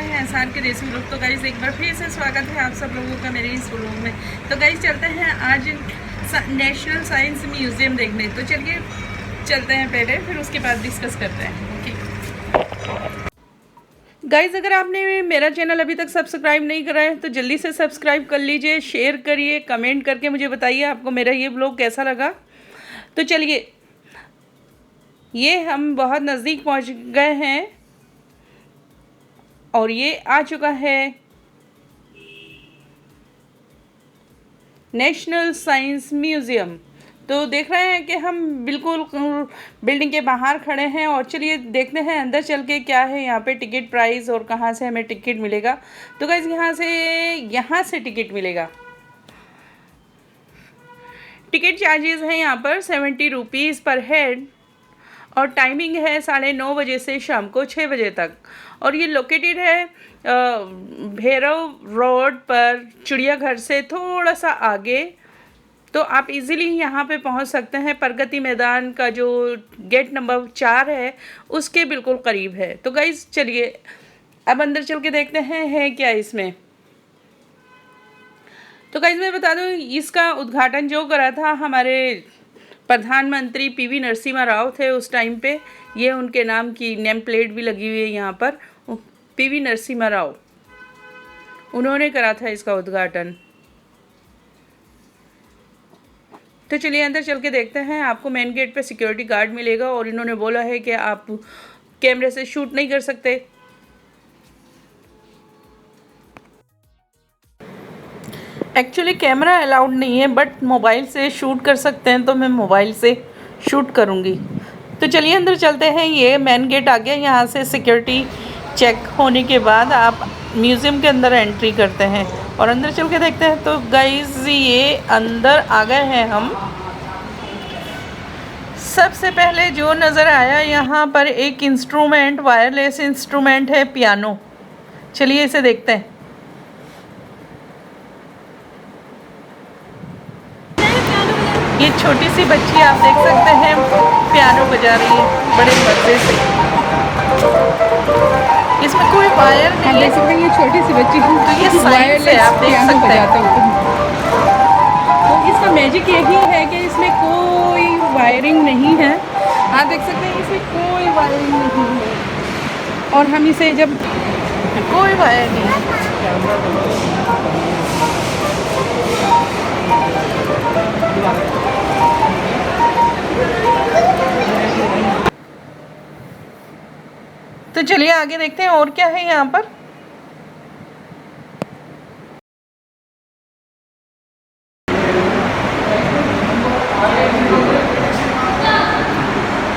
हैं एहसान के देसी व्लॉग। तो गाइस एक बार फिर से स्वागत है आप सब लोगों का मेरे इस व्लॉग में। तो गाइस चलते हैं आज नेशनल साइंस म्यूज़ियम देखने। तो चलिए चलते हैं पहले, फिर उसके बाद डिस्कस करते हैं। ओके गाइस, अगर आपने मेरा चैनल अभी तक सब्सक्राइब नहीं करा है तो जल्दी से सब्सक्राइब कर लीजिए, शेयर करिए, कमेंट करके मुझे बताइए आपको मेरा ये व्लॉग कैसा लगा। तो चलिए, ये हम बहुत नज़दीक पहुंच गए हैं और ये आ चुका है नेशनल साइंस म्यूज़ियम। तो देख रहे हैं कि हम बिल्कुल बिल्डिंग के बाहर खड़े हैं और चलिए देखते हैं अंदर चल के क्या है यहाँ पे टिकट प्राइस और कहाँ से हमें टिकट मिलेगा। तो गाइस यहाँ से टिकट मिलेगा। टिकट चार्जेस हैं यहाँ पर 70 रुपीज़ पर हेड और टाइमिंग है 9:30 बजे से शाम को 6 बजे तक। और ये लोकेटेड है भैरव रोड पर, चिड़ियाघर से थोड़ा सा आगे। तो आप इजीली यहाँ पे पहुँच सकते हैं। प्रगति मैदान का जो गेट नंबर 4 है उसके बिल्कुल करीब है। तो गाइस चलिए अब अंदर चल के देखते हैं है क्या इसमें। तो गाइस मैं बता दूँ, इसका उद्घाटन जो करा था हमारे प्रधानमंत्री पीवी नरसिम्हा राव थे उस टाइम पे। ये उनके नाम की नेम प्लेट भी लगी हुई है यहाँ पर, पीवी नरसिम्हा राव, उन्होंने करा था इसका उद्घाटन। तो चलिए अंदर चल के देखते हैं। आपको मेन गेट पे सिक्योरिटी गार्ड मिलेगा और इन्होंने बोला है कि आप कैमरे से शूट नहीं कर सकते। एक्चुअली कैमरा अलाउड नहीं है, बट मोबाइल से शूट कर सकते हैं, तो मैं मोबाइल से शूट करूँगी। तो चलिए अंदर चलते हैं। ये मेन गेट आ गया। यहाँ से सिक्योरिटी चेक होने के बाद आप म्यूज़ियम के अंदर एंट्री करते हैं और अंदर चल के देखते हैं। तो गाइस ये अंदर आ गए हैं हम। सबसे पहले जो नज़र आया यहाँ पर एक इंस्ट्रूमेंट, वायरलेस इंस्ट्रूमेंट है, पियानो। चलिए इसे देखते हैं। ये छोटी सी बच्ची आप देख सकते हैं पियानो बजा रही है बड़े मज़े से। इसमें कोई वायर नहीं है, देख सकते हैं ये छोटी सी बच्ची तो ये साइड से आप देख सकते हैं। तो इसका मैजिक यही है कि इसमें कोई वायरिंग नहीं है। आप देख सकते हैं इसमें कोई वायरिंग नहीं है और हम इसे जब कोई वायर नहीं है। तो चलिए आगे देखते हैं और क्या है यहाँ पर।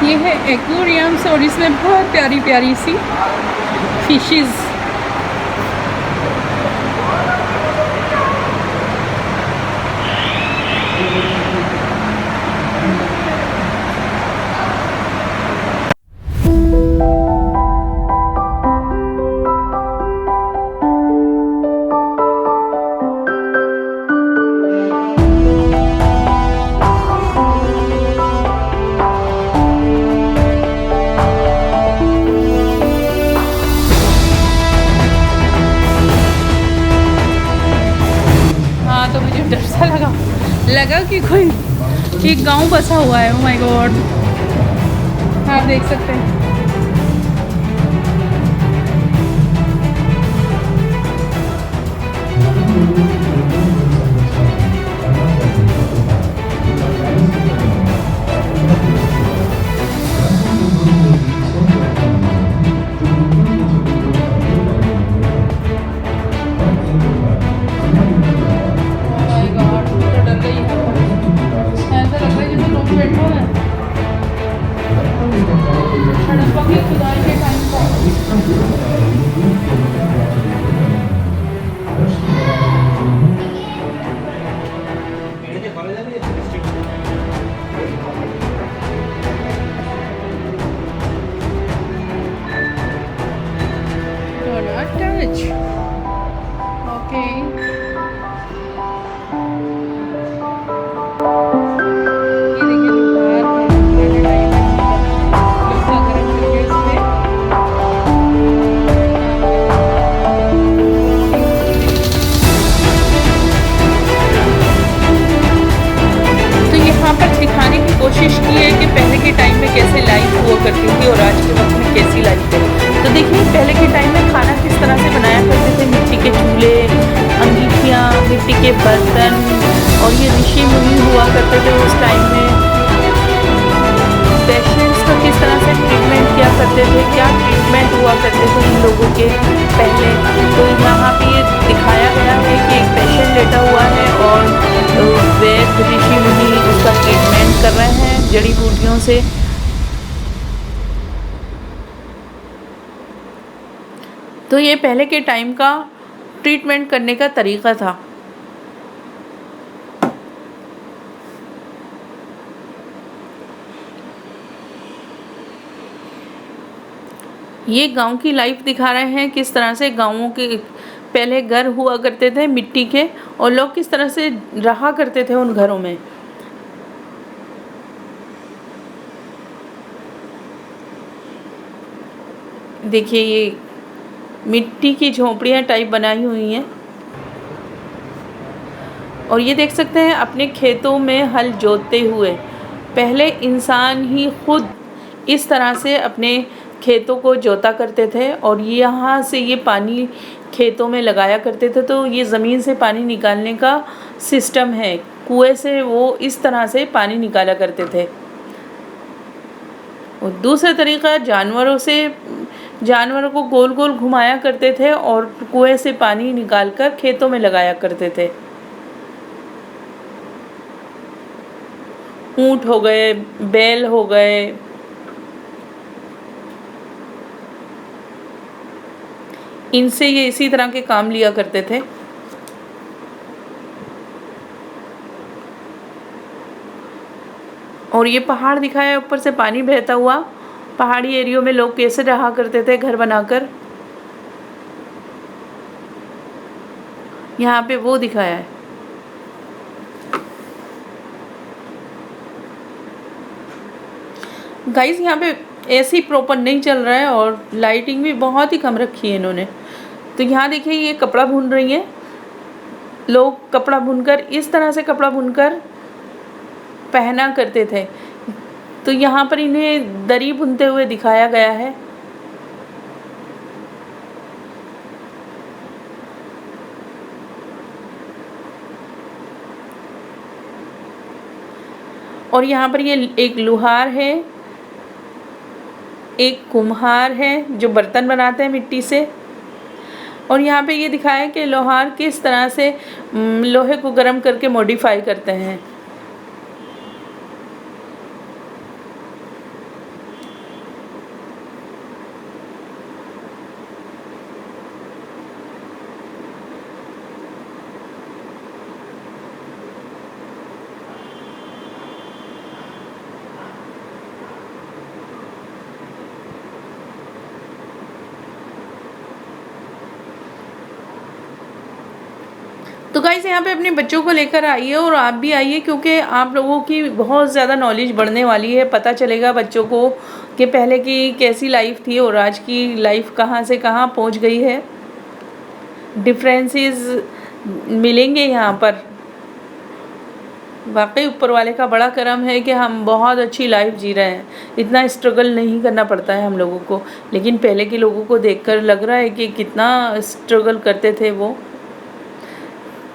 ये है एक्वेरियम्स और इसमें बहुत प्यारी प्यारी सी फिशेस। तो मुझे डर सा लगा कि कोई एक गांव बसा हुआ है। ओह माय गॉड, आप देख सकते हैं। के बर्तन, और ये ऋषि मुनि हुआ करते थे उस टाइम में। पेशेंट्स का किस तरह से ट्रीटमेंट किया करते थे, क्या ट्रीटमेंट हुआ करते थे इन लोगों के पहले। तो यहाँ पे ये दिखाया गया है कि एक पेशेंट लेटा हुआ है और वैद ऋषि मुनि उसका ट्रीटमेंट कर रहे हैं जड़ी बूटियों से। तो ये पहले के टाइम का ट्रीटमेंट करने का तरीका था। ये गांव की लाइफ दिखा रहे हैं, किस तरह से गांवों के पहले घर हुआ करते थे मिट्टी के, और लोग किस तरह से रहा करते थे उन घरों में। देखिए ये मिट्टी की झोपड़ियाँ टाइप बनाई हुई हैं, और ये देख सकते हैं अपने खेतों में हल जोतते हुए। पहले इंसान ही खुद इस तरह से अपने खेतों को जोता करते थे, और यहाँ से ये पानी खेतों में लगाया करते थे। तो ये ज़मीन से पानी निकालने का सिस्टम है, कुएं से वो इस तरह से पानी निकाला करते थे। और दूसरा तरीका जानवरों को गोल गोल घुमाया करते थे और कुएं से पानी निकालकर खेतों में लगाया करते थे। ऊंट हो गए, बैल हो गए, इनसे ये इसी तरह के काम लिया करते थे। और ये पहाड़ दिखाया ऊपर से पानी बहता हुआ। पहाड़ी एरियो में लोग कैसे रहा करते थे घर बनाकर, यहाँ पे वो दिखाया है। गाइस यहाँ पे एसी प्रॉपर नहीं चल रहा है और लाइटिंग भी बहुत ही कम रखी है इन्होंने। तो यहाँ देखिए ये कपड़ा बुन रही हैं। लोग कपड़ा बुनकर इस तरह से कपड़ा बुनकर पहना करते थे। तो यहाँ पर इन्हें दरी बुनते हुए दिखाया गया है। और यहाँ पर ये एक लुहार है, एक कुम्हार है जो बर्तन बनाते हैं मिट्टी से। और यहाँ पे ये दिखाया है कि लोहार किस तरह से लोहे को गर्म करके मॉडिफाई करते हैं। तो गाइस यहाँ पे अपने बच्चों को लेकर आइए, और आप भी आइए, क्योंकि आप लोगों की बहुत ज़्यादा नॉलेज बढ़ने वाली है। पता चलेगा बच्चों को कि पहले की कैसी लाइफ थी और आज की लाइफ कहाँ से कहाँ पहुँच गई है। डिफरेंसेस मिलेंगे यहाँ पर। वाकई ऊपर वाले का बड़ा करम है कि हम बहुत अच्छी लाइफ जी रहे हैं, इतना स्ट्रगल नहीं करना पड़ता है हम लोगों को। लेकिन पहले के लोगों को देखकर लग रहा है कि कितना स्ट्रगल करते थे वो।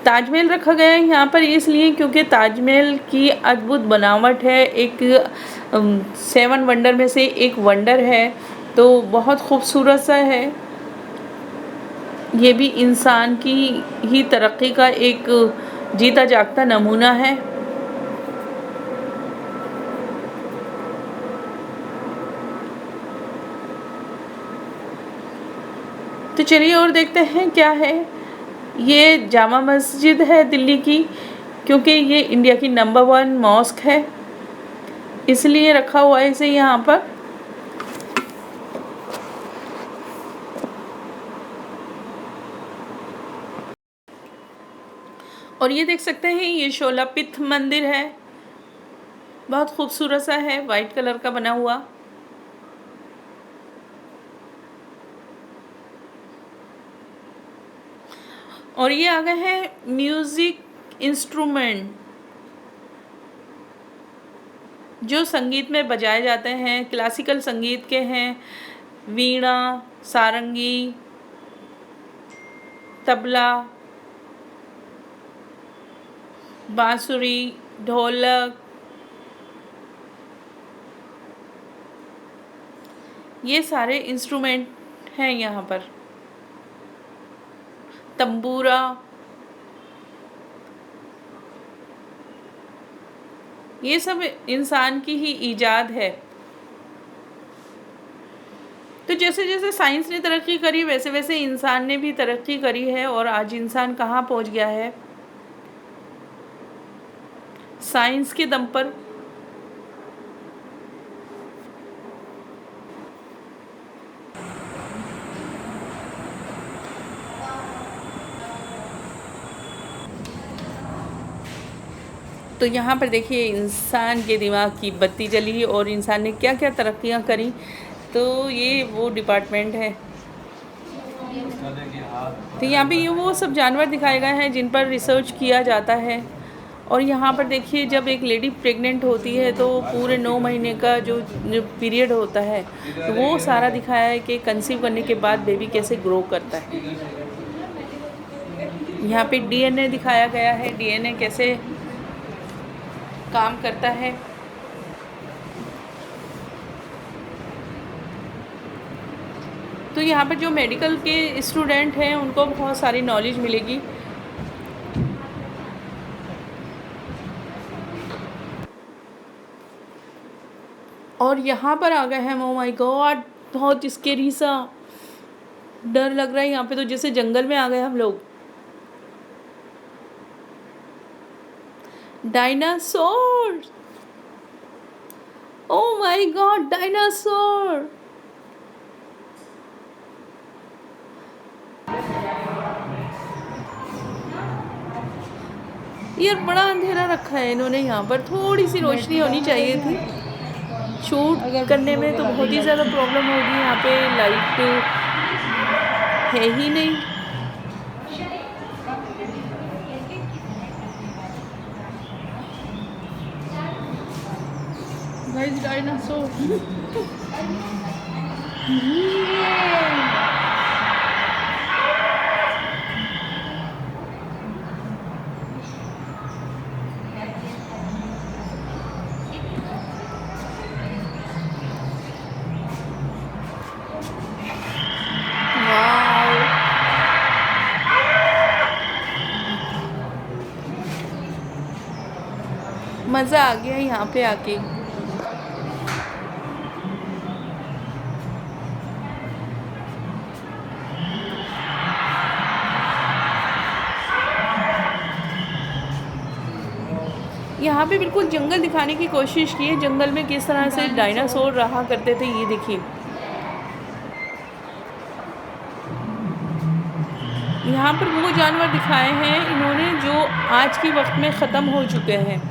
ताजमहल रखा गया है यहाँ पर इसलिए क्योंकि ताजमहल की अद्भुत बनावट है, एक 7 वंडर में से एक वंडर है, तो बहुत खूबसूरत सा है। ये भी इंसान की ही तरक्की का एक जीता जागता नमूना है। तो चलिए और देखते हैं क्या है। ये जामा मस्जिद है दिल्ली की, क्योंकि ये इंडिया की नंबर 1 मॉस्क है, इसलिए रखा हुआ है इसे यहाँ पर। और ये देख सकते हैं ये शोलापिथ मंदिर है, बहुत खूबसूरत सा है, वाइट कलर का बना हुआ। और ये आ गए हैं म्यूज़िक इंस्ट्रूमेंट जो संगीत में बजाए जाते हैं, क्लासिकल संगीत के हैं। वीणा, सारंगी, तबला, बांसुरी, ढोलक, ये सारे इंस्ट्रूमेंट हैं यहाँ पर। तंबूरा, ये सब इंसान की ही ईजाद है। तो जैसे जैसे साइंस ने तरक्की करी वैसे वैसे इंसान ने भी तरक्की करी है, और आज इंसान कहाँ पहुँच गया है? साइंस के दम पर। तो यहाँ पर देखिए इंसान के दिमाग की बत्ती जली और इंसान ने क्या क्या तरक्कियाँ करी। तो ये वो डिपार्टमेंट है। तो यहाँ पे ये वो सब जानवर दिखाए गए हैं जिन पर रिसर्च किया जाता है। और यहाँ पर देखिए जब एक लेडी प्रेग्नेंट होती है तो पूरे 9 महीने का जो पीरियड होता है तो वो सारा दिखाया है कि कंसीव करने के बाद बेबी कैसे ग्रो करता है। यहाँ पे डीएनए दिखाया गया है, डीएनए कैसे काम करता है। तो यहाँ पर जो मेडिकल के स्टूडेंट हैं उनको बहुत सारी नॉलेज मिलेगी। और यहाँ पर आ गए हैं, ओ माय गॉड, बहुत स्केरी सा डर लग रहा है। यहाँ पे तो जैसे जंगल में आ गए हम लोग। Dinosaur, oh my God, dinosaur. यार बड़ा अंधेरा रखा है इन्होंने, यहाँ पर थोड़ी सी रोशनी होनी चाहिए थी। शूट करने में तो बहुत ही ज़्यादा प्रॉब्लम होगी। यहाँ पे लाइट है ही नहीं। Guys dinosaur. मज़ा आ गया यहाँ पे आके। यहाँ पे बिल्कुल जंगल दिखाने की कोशिश की है, जंगल में किस तरह से डायनासोर रहा करते थे। ये देखिए यहाँ पर वो जानवर दिखाए हैं इन्होंने जो आज के वक्त में ख़त्म हो चुके हैं।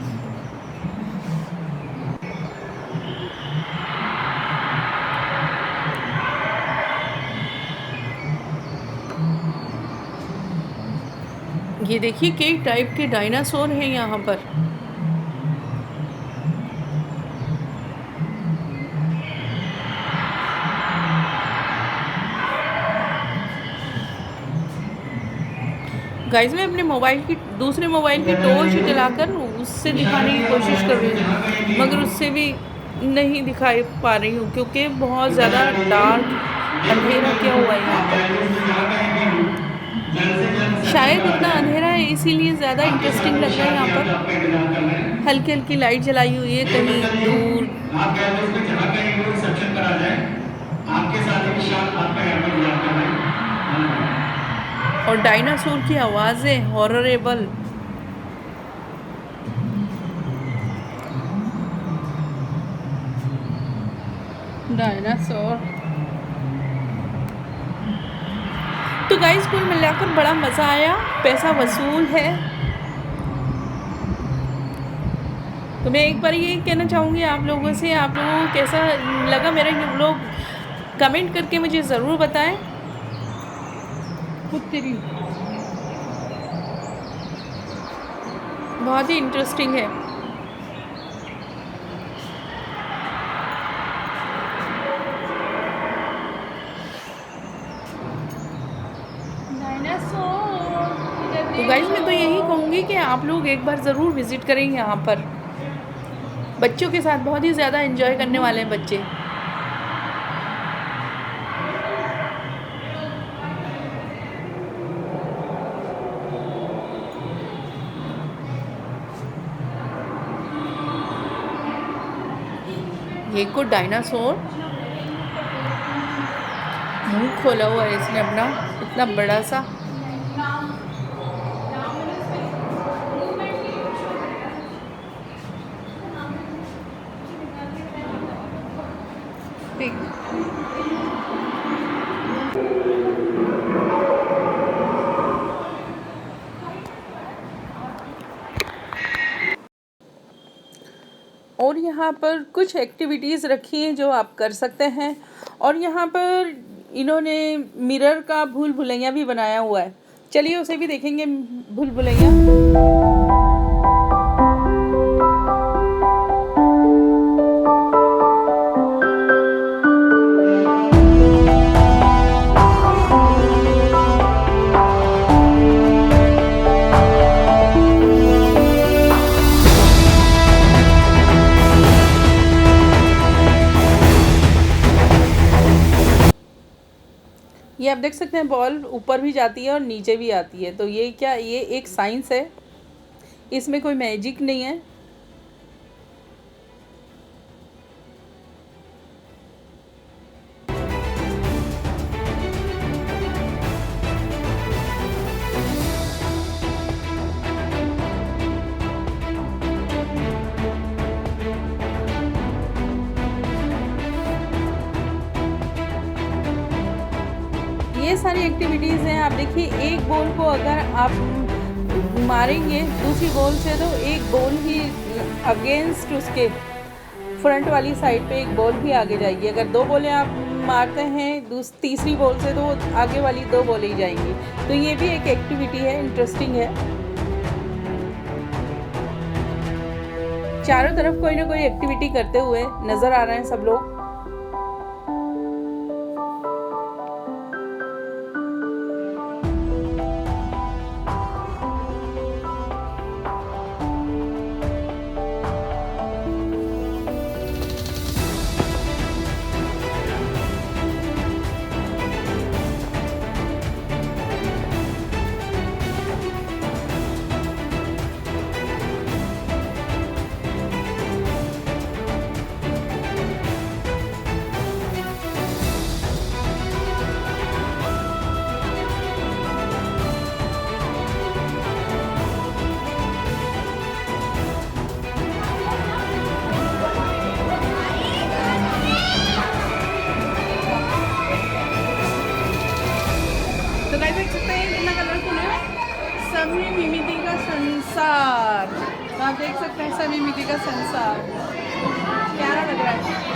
ये देखिए कई टाइप के डायनासोर हैं यहाँ पर। गाइस मैं अपने मोबाइल की दूसरे मोबाइल की टॉर्च जलाकर उससे दिखाने की कोशिश कर रही हूँ, मगर उससे भी नहीं दिखाई पा रही हूँ क्योंकि बहुत ज़्यादा डार्क अंधेरा क्या हुआ है यहाँ पर। शायद इतना अंधेरा है इसीलिए ज़्यादा इंटरेस्टिंग लग रहा है। यहाँ पर हल्की हल्की लाइट जलाई हुई है कहीं दूर। और डायनासोर की आवाज़ें हॉररेबल। डायनासोर। तो गाइस कुल मिलाकर बड़ा मज़ा आया, पैसा वसूल है। तो मैं एक बार ये कहना चाहूँगी आप लोगों से, आप लोगों को कैसा लगा मेरा ये व्लॉग कमेंट करके मुझे ज़रूर बताएं। बहुत ही इंटरेस्टिंग है। डायनासोर इधर तो गाइस मैं तो यही कहूँगी कि आप लोग एक बार ज़रूर विज़िट करें यहाँ पर। बच्चों के साथ बहुत ही ज़्यादा एंजॉय करने वाले हैं बच्चे। ये को डायनासोर मुंह खोला हुआ है इसने अपना, इतना बड़ा सा। और यहाँ पर कुछ एक्टिविटीज़ रखी हैं जो आप कर सकते हैं। और यहाँ पर इन्होंने मिरर का भूल भुलैया भी बनाया हुआ है। चलिए उसे भी देखेंगे, भूल भुलैया। ये आप देख सकते हैं बॉल ऊपर भी जाती है और नीचे भी आती है। तो ये क्या, ये एक साइंस है, इसमें कोई मैजिक नहीं है। ये सारी एक्टिविटीज़ हैं। आप देखिए, एक बॉल को अगर आप मारेंगे दूसरी बॉल से तो एक बॉल ही अगेंस्ट उसके फ्रंट वाली साइड पे एक बॉल भी आगे जाएगी। अगर दो बॉलें आप मारते हैं तीसरी बॉल से तो आगे वाली दो बॉलें ही जाएंगी। तो ये भी एक एक्टिविटी है, इंटरेस्टिंग है। चारों तरफ कोई ना कोई एक्टिविटी करते हुए नज़र आ रहे हैं सब लोग। तो गाइस देख सकते हैं कितना कलरफुल है, सभी मिमिति का संसार। तो आप देख सकते हैं सभी मिमिति का संसार, प्यारा लग रहा है।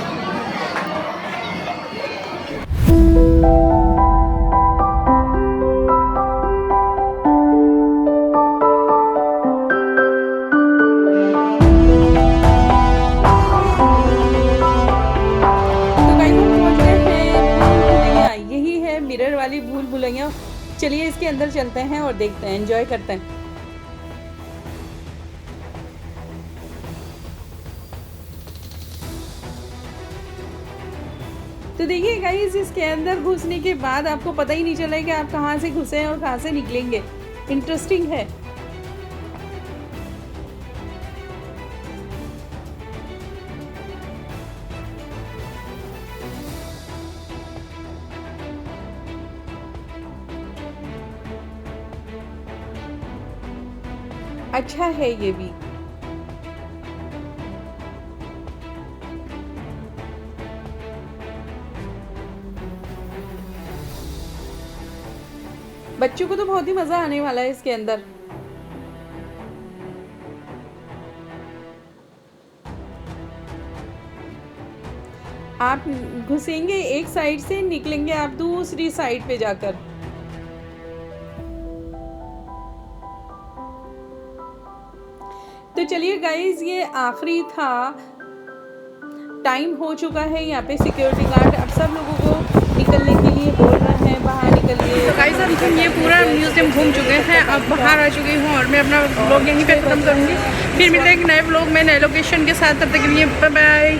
मिरर वाली भूल भुलैया। चलिए इसके अंदर चलते हैं और देखते हैं, एंजॉय करते हैं। तो देखिए गाइस, इसके अंदर घुसने के बाद आपको पता ही नहीं चलेगा कि आप कहाँ से घुसे हैं और कहाँ से निकलेंगे। इंटरेस्टिंग है। अच्छा है ये भी। बच्चों को तो बहुत ही मजा आने वाला है इसके अंदर। आप घुसेंगे एक साइड से, निकलेंगे आप दूसरी साइड पे जाकर। तो चलिए गाइज, ये आखिरी था, टाइम हो चुका है। यहाँ पे सिक्योरिटी गार्ड अब सब लोगों को निकलने के लिए बोल रहे हैं, बाहर निकलिए। तो गाइज ये पूरा म्यूज़ियम घूम चुके हैं, अब बाहर आ चुकी हूँ और मैं अपना ब्लॉग यहीं पे ख़त्म करूँगी। फिर मिलते हैं एक नए ब्लॉग में नए लोकेशन के साथ, तब तक के लिए बाय बाय।